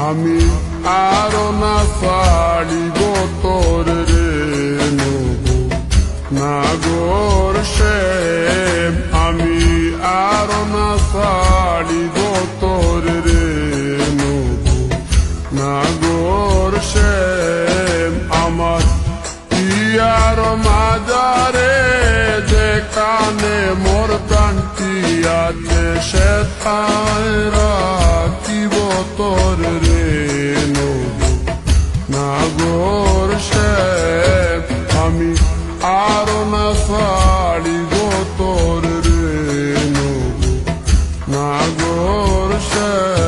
আমি আরো না ছাড়িব তোর রে নবু নাগর শ্যাম আমি আরো না ছাড়িব তোর রে নবু নাগর শ্যাম আমার পিয়ার মাজারে যেখানে মোর প্রাণটি আছে সেথায় রাখিব তোর রে নবু নাগর শ্যাম আমি আরো না ছাড়িব তোর রে নবু নাগর শ্যাম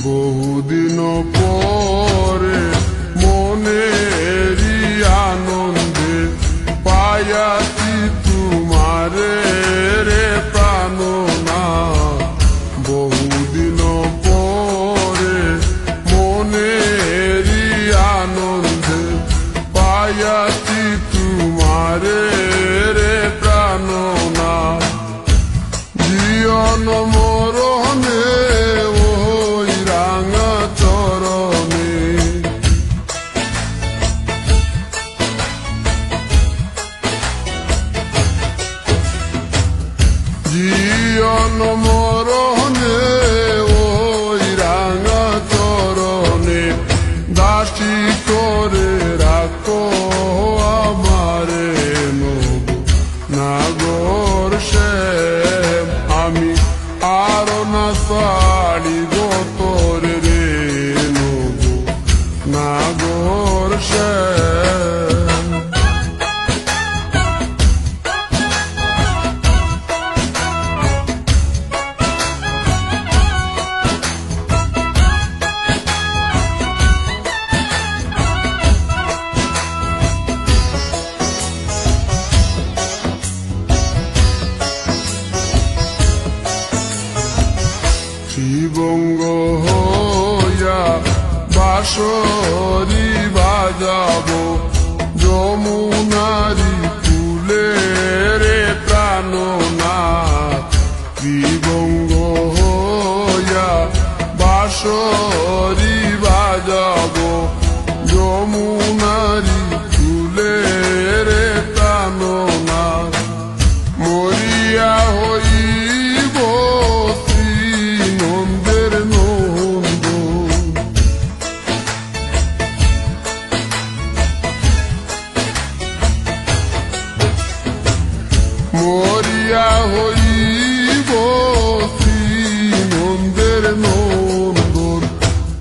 বহুদিন পরে মনেরই আনন্দে পায়াছি তোমারে রে প্রাণনা বহুদিন পরে মনেরই আনন্দে পায়াছি তোমারে রে প্রাণনা জীবন মরণে জীবন মরণে ওই রাঙা চরণে দাসী করে রাখো আমারে নবু নাগর শ্যাম আমি আরো না ছাড়িব তোর রে নবু নাগর শ্যাম শিবঙ্গ হইয়া বাঁশরি বাজাবো যমুনারি ফুলে রে প্রাণনাথ শিবঙ্গ হইয়া বাঁশরি বাজাবো যমুনারি ফুলে রে প্রাণনাথ মরিয়া হইব মরিয়া হইব শ্রীনন্দের নন্দন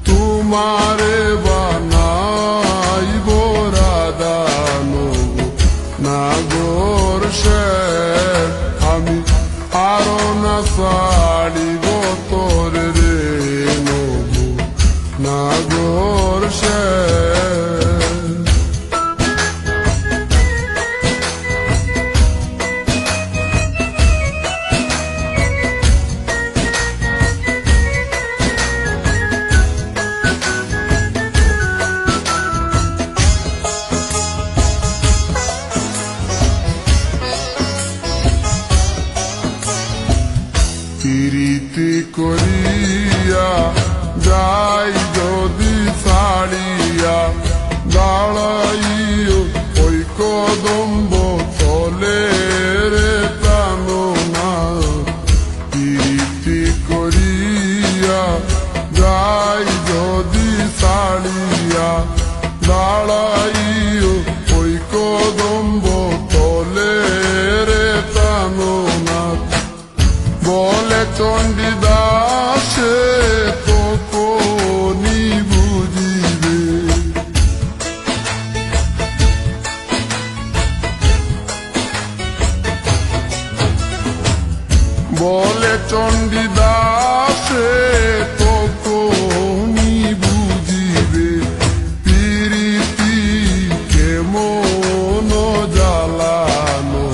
তোমারে বানাইব রাধা নবু নাগর শ্যাম আমি আরো না ছাড়িব তোর রে নবু নাগর শ্যাম প্রীতি করিয়া যাই যদি ছাড়িয়া দাঁড়াইও ওই কদম্ব তলে রে প্রাণনা প্রীতি করিয়া যাই যদি ছাড়িয়া দাঁড়াইও ওই কদম্ব তলে রে প্রাণনা বলে চণ্ডীদাসে তো কোনি বুঝিবে বলে চণ্ডীদাসে তো কোনি বুঝিবে প্রীতি কেমন জ্বালানো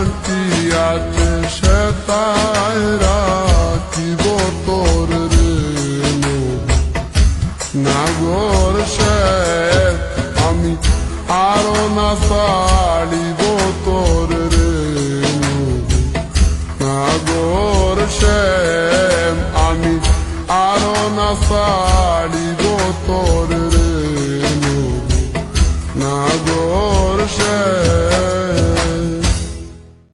শান্তি আছে সে তাই রাখিব তোর রে নাগর সে আমি আরো না ছাড়িব তোর রে নাগর সে আমি আরো না ছাড়িব তোর রে